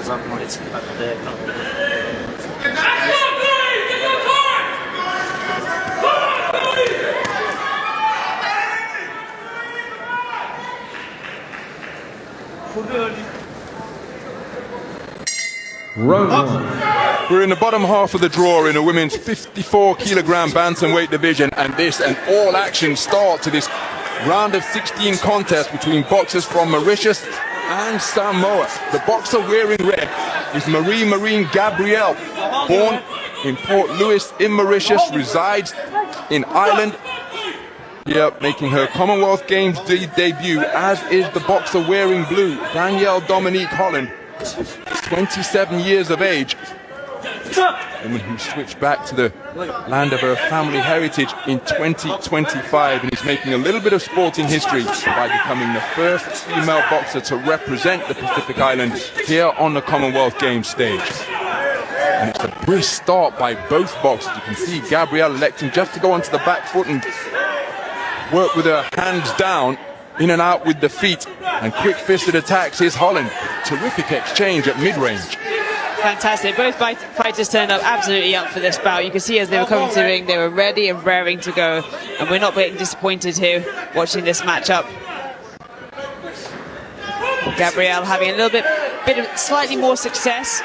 Round one. We're in the bottom half of the draw in a women's 54-kilogram bantamweight division, and this an all-action start to this round of 16 contest between boxers from Mauritius and Samoa. The boxer wearing red is Marine Gabriel, born in Port Louis in Mauritius, resides in Ireland. Here making her Commonwealth Games debut, as is the boxer wearing blue, Danielle Holland, 27 years of age, woman who switched back to the land of her family heritage in 2025 and is making a little bit of sporting history by becoming the first female boxer to represent the Pacific Islands here on the Commonwealth Games stage. And it's a brisk start by both boxers. You can see Gabrielle electing just to go onto the back foot and work with her hands down, in and out with the feet, and quick-fisted attacks is Holland. Terrific exchange at mid-range. Fantastic. Both fighters turned up absolutely up for this bout. You can see as they were coming to the ring, they were ready and raring to go, and we're not getting disappointed here watching this matchup. Gabrielle having a little bit of slightly more success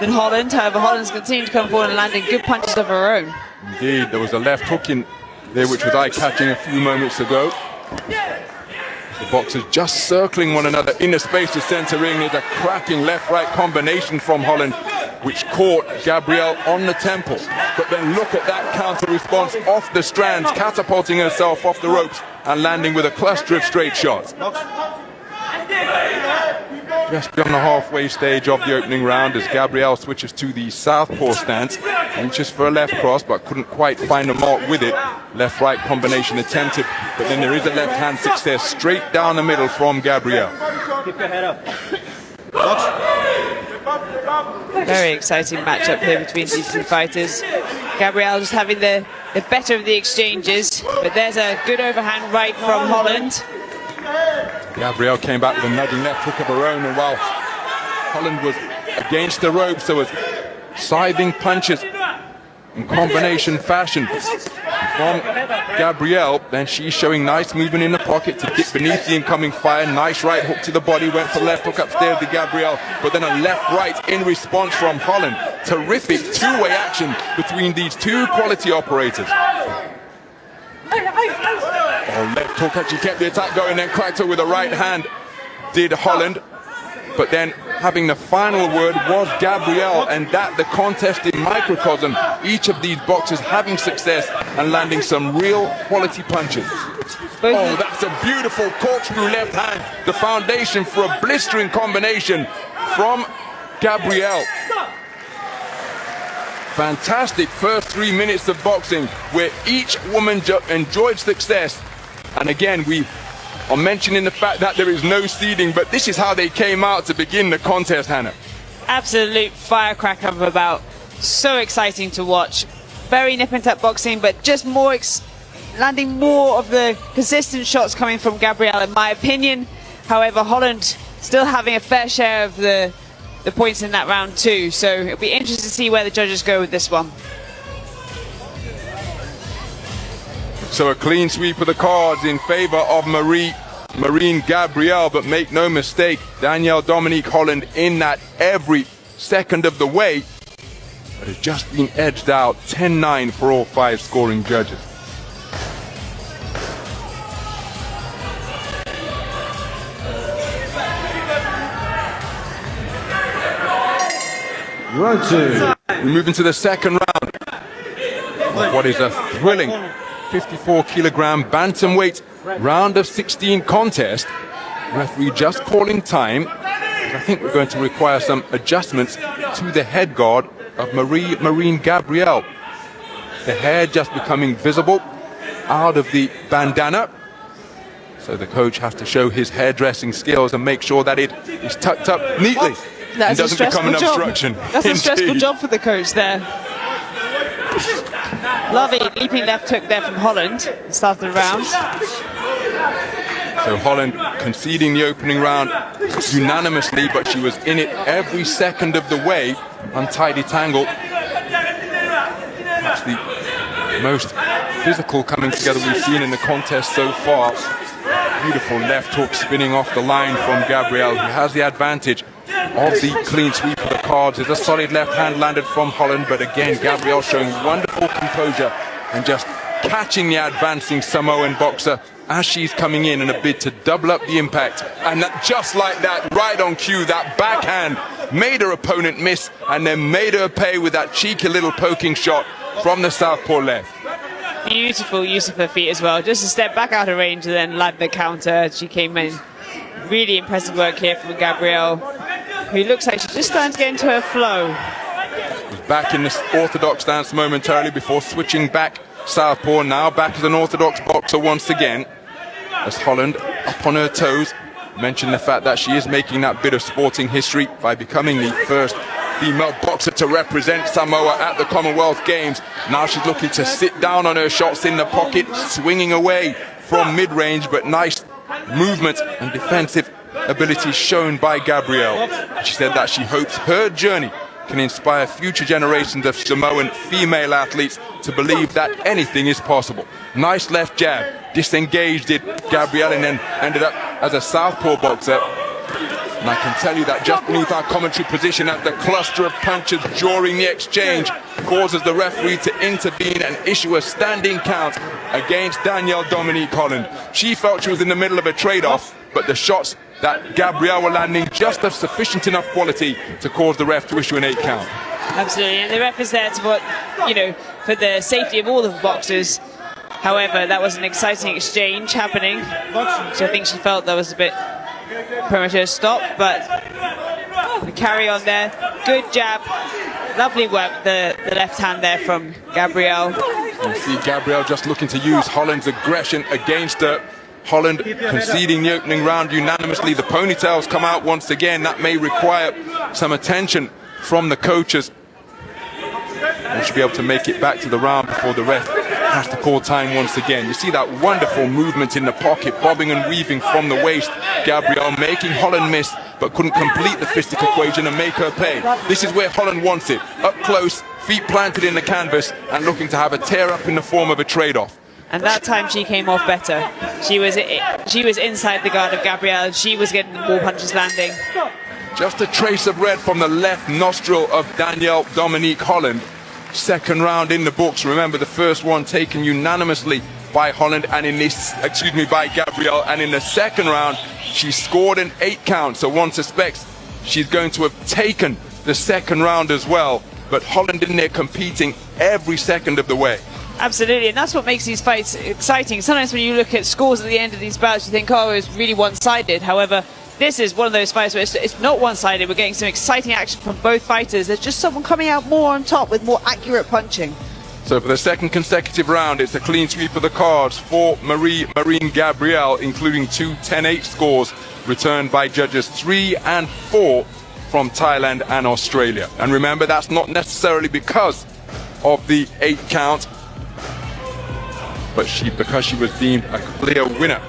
than Holland. However, Holland's continued to come forward and landing good punches of her own. Indeed, there was a left hook in there which was eye-catching a few moments ago. The boxers just circling one another in the space of center ring. There's a cracking left-right combination from Holland, which caught Gabrielle on the temple. But then look at that counter response off the strands, catapulting herself off the ropes and landing with a cluster of straight shots. Just beyond the halfway stage of the opening round, as Gabrielle switches to the southpaw stance, reaches for a left cross but couldn't quite find a mark with it. Left-right combination attempted, but then there is a left-hand success straight down the middle from Gabrielle. Keep your head up. Very exciting matchup here between these two fighters. Gabrielle just having the better of the exchanges, but there's a good overhand right from Holland. Gabrielle came back with a nudging left hook of her own, and while Holland was against the ropes, there was scything punches in combination fashion from Gabrielle. Then she's showing nice movement in the pocket to dip beneath the incoming fire. Nice right hook to the body, went for left hook upstairs to Gabrielle, but then a left right in response from Holland. Terrific two-way action between these two quality operators. Oh, left hook actually kept the attack going, then cracked her with a right hand, did Holland. But then having the final word was Gabrielle, and that the contest in microcosm. Each of these boxers having success and landing some real quality punches. Oh, that's a beautiful corkscrew left hand. The foundation for a blistering combination from Gabrielle. Fantastic first 3 minutes of boxing where each woman enjoyed success. And again, we are mentioning the fact that there is no seeding, but this is how they came out to begin the contest, Hannah. Absolute firecracker of a bout. So exciting to watch. Very nip and tuck boxing, but just more landing more of the consistent shots coming from Gabrielle, in my opinion. However, Holland still having a fair share of the points in that round too. So it'll be interesting to see where the judges go with this one. So a clean sweep of the cards in favor of Marine Gabrielle, but make no mistake, Danielle Holland in that every second of the way, but has just been edged out 10-9 for all 5 scoring judges. Round two. We move into the second round of what is a thrilling 54-kilogram bantamweight round of 16 contest. Referee just calling time. I think we're going to require some adjustments to the head guard of Marine Gabrielle. The hair just becoming visible out of the bandana. So the coach has to show his hairdressing skills and make sure that it is tucked up neatly. That's and doesn't become an obstruction. That's a stressful job for the coach there. Lovely leaping left hook there from Holland. Start the round. So Holland conceding the opening round unanimously, but she was in it every second of the way. Untidy tangle. That's the most physical coming together we've seen in the contest so far. Beautiful left hook spinning off the line from Gabriel, who has the advantage of the clean sweep of the cards. There's a solid left hand landed from Holland, but again, Gabriel showing wonderful composure and just catching the advancing Samoan boxer as she's coming in a bid to double up the impact. And that, just like that, right on cue, that backhand made her opponent miss and then made her pay with that cheeky little poking shot from the southpaw left. Beautiful use of her feet as well. Just a step back out of range and then land the counter. She came in. Really impressive work here from Gabriel, who looks like she's just starting to get into her flow. Was back in this orthodox stance momentarily before switching back southpaw. Now back as an orthodox boxer once again. As Holland up on her toes. Mentioned the fact that she is making that bit of sporting history by becoming the first female boxer to represent Samoa at the Commonwealth Games. Now she's looking to sit down on her shots in the pocket, swinging away from mid-range, but nice movement and defensive ability shown by Gabriel. She said that she hopes her journey can inspire future generations of Samoan female athletes to believe that anything is possible. Nice left jab, disengaged it Gabriel, and then ended up as a southpaw boxer. And I can tell you that just beneath our commentary position, as the cluster of punches during the exchange causes the referee to intervene and issue a standing count against Danielle Dominique Holland. She felt she was in the middle of a trade-off, but the shots that Gabriel were landing just of sufficient enough quality to cause the ref to issue an 8 count. Absolutely, and the ref is there to for the safety of all of the boxers. However, that was an exciting exchange happening, so I think she felt that was a bit premature stop, but the carry on there. Good jab, lovely work, the left hand there from Gabriel. You see Gabriel just looking to use Holland's aggression against her. Holland conceding the opening round unanimously. The ponytails come out once again. That may require some attention from the coaches. We should be able to make it back to the round before the ref has to call time once again. You see that wonderful movement in the pocket, bobbing and weaving from the waist. Gabriel making Holland miss, but couldn't complete the fistic equation and make her pay. This is where Holland wants it. Up close, feet planted in the canvas, and looking to have a tear up in the form of a trade-off. And that time she came off better. She was inside the guard of Gabriel. She was getting more punches landing. Just a trace of red from the left nostril of Danielle Dominique Holland. Second round in the books. Remember, the first one taken unanimously by Holland and by Gabriel. And in the second round, she scored an 8 count. So one suspects she's going to have taken the second round as well. But Holland in there competing every second of the way. Absolutely, and that's what makes these fights exciting. Sometimes when you look at scores at the end of these bouts, you think, oh, it's really one-sided. However, this is one of those fights where it's not one-sided. We're getting some exciting action from both fighters. There's just someone coming out more on top with more accurate punching. So for the second consecutive round, it's a clean sweep of the cards for Marine Gabriel, including 2 10-8 scores returned by judges 3 and 4 from Thailand and Australia. And remember, that's not necessarily because of the 8 count, but because she was deemed a clear winner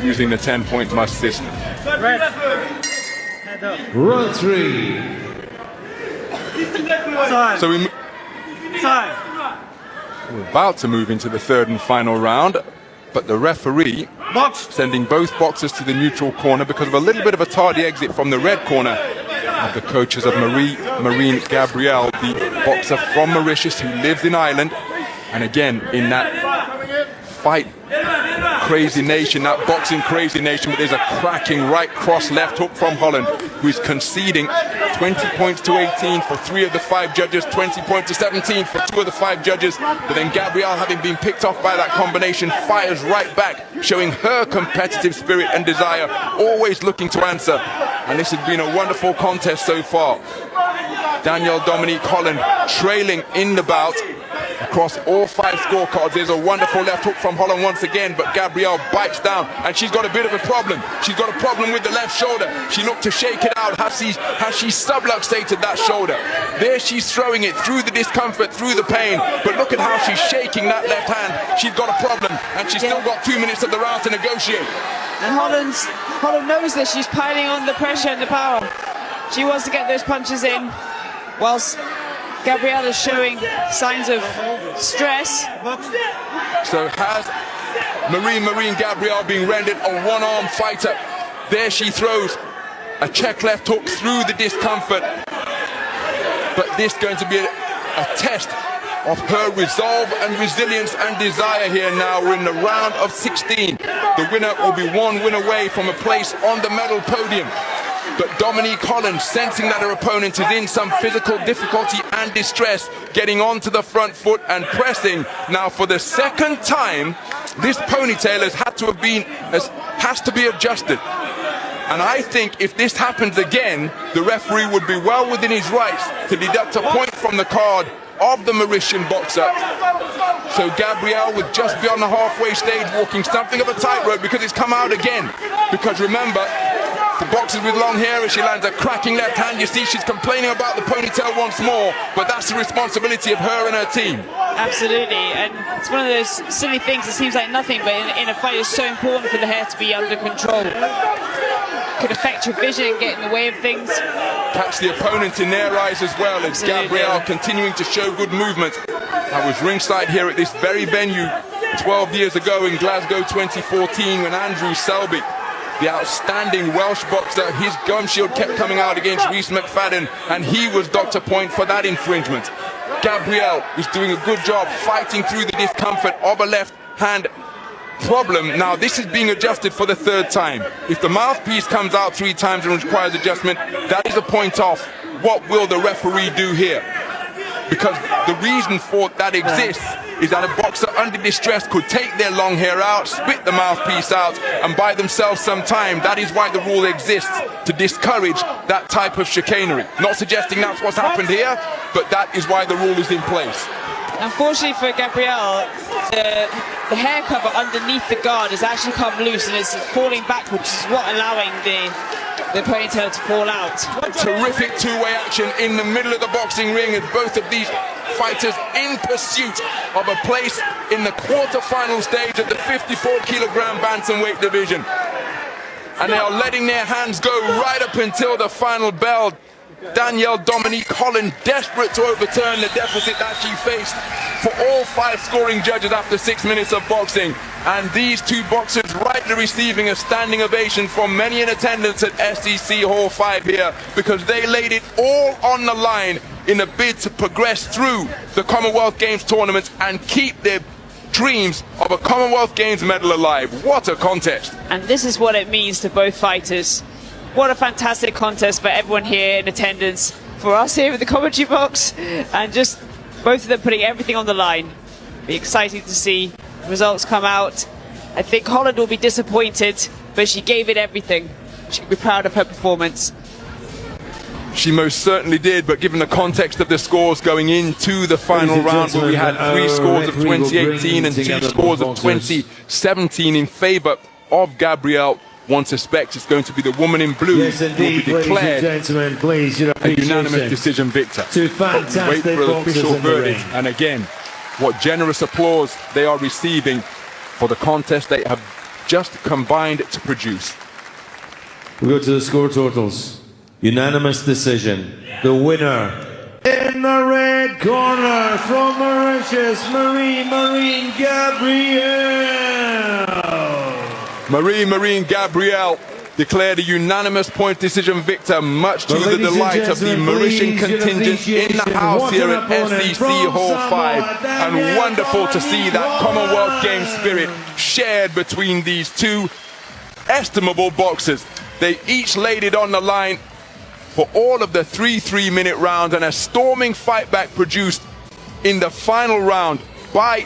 using the 10-point must system. Round 3. So we're about to move into the third and final round, but the referee sending both boxers to the neutral corner because of a little bit of a tardy exit from the red corner of the coaches of Marine Gabriel, the boxer from Mauritius who lives in Ireland. And again, in that fight crazy nation, that boxing crazy nation, but there's a cracking right cross left hook from Holland, who is conceding 20 points to 18 for 3 of the 5 judges, 20 points to 17 for 2 of the 5 judges. But then Gabriel, having been picked off by that combination, fires right back, showing her competitive spirit and desire, always looking to answer. And this has been a wonderful contest so far. Danielle Dominique Holland trailing in the bout across all 5 scorecards. There's a wonderful left hook from Holland once again, but Gabriel bites down, and she's got a bit of a problem. She's got a problem with the left shoulder. She looked to shake it out. Has she subluxated that shoulder? There she's throwing it through the discomfort, through the pain, but look at how she's shaking that left hand. She's got a problem, and she's still got 2 minutes of the round to negotiate. And Holland knows this. She's piling on the pressure and the power. She wants to get those punches in, whilst Gabriel is showing signs of stress. So has Marine Gabriel being rendered a one-arm fighter? There she throws a check left hook through the discomfort. But this is going to be a test of her resolve and resilience and desire here now. We're in the round of 16. The winner will be one win away from a place on the medal podium. But Holland, sensing that her opponent is in some physical difficulty and distress, getting onto the front foot and pressing. Now for the second time, this ponytail has to be adjusted. And I think if this happens again, the referee would be well within his rights to deduct a point from the card of the Mauritian boxer. So Gabriel, with just beyond the halfway stage, walking something of a tightrope because it's come out again. Because remember, for boxers with long hair, as she lands a cracking left hand, you see she's complaining about the ponytail once more, but that's the responsibility of her and her team. Absolutely, and it's one of those silly things that seems like nothing, but in a fight it's so important for the hair to be under control. Could affect your vision and get in the way of things. Catch the opponent in their eyes as well, as Gabriel continuing to show good movement. I was ringside here at this very venue 12 years ago in Glasgow 2014 when Andrew Selby, the outstanding Welsh boxer, his gum shield kept coming out against Rhys McFadden, and he was docked a point for that infringement. Gabriel is doing a good job fighting through the discomfort of a left hand problem. Now this is being adjusted for the third time. If the mouthpiece comes out 3 times and requires adjustment, that is a point off. What will the referee do here? Because the reason for that exists is that a boxer under distress could take their long hair out, spit the mouthpiece out, and buy themselves some time. That is why the rule exists, to discourage that type of chicanery. Not suggesting that's what's happened here, but that is why the rule is in place. Unfortunately for Gabriel, the hair cover underneath the guard has actually come loose and it's falling backwards, which is what allowing the ponytail to fall out. Terrific two-way action in the middle of the boxing ring as both of these fighters in pursuit of a place in the quarter-final stage of the 54-kilogram bantamweight division. And they are letting their hands go right up until the final bell. Danielle Holland desperate to overturn the deficit that she faced for all 5 scoring judges after 6 minutes of boxing. And these 2 boxers rightly receiving a standing ovation from many in attendance at SEC Hall 5 here, because they laid it all on the line in a bid to progress through the Commonwealth Games tournament and keep their dreams of a Commonwealth Games medal alive. What a contest. And this is what it means to both fighters. What a fantastic contest for everyone here in attendance, for us here at the commentary box, and just both of them putting everything on the line. Be exciting to see results come out. I think Holland will be disappointed, but she gave it everything. She'll be proud of her performance. She most certainly did, but given the context of the scores going into the final round, where we had 3 scores of 2018 and 2 scores of 2017 in favour of Gabriel, one suspects it's going to be the woman in blue who will be declared a unanimous decision victor. But we wait for the official verdict. And again, what generous applause they are receiving for the contest they have just combined to produce. We go to the score totals. Unanimous decision. The winner in the red corner from Mauritius, Marine Gabriel. Marine Gabriel declared a unanimous point decision victor, much to the delight of the Mauritian contingent in the house here at SEC Hall 5. And wonderful to see that Commonwealth Games spirit shared between these 2 estimable boxers. They each laid it on the line for all of the 3 3-minute rounds, and a storming fight back produced in the final round by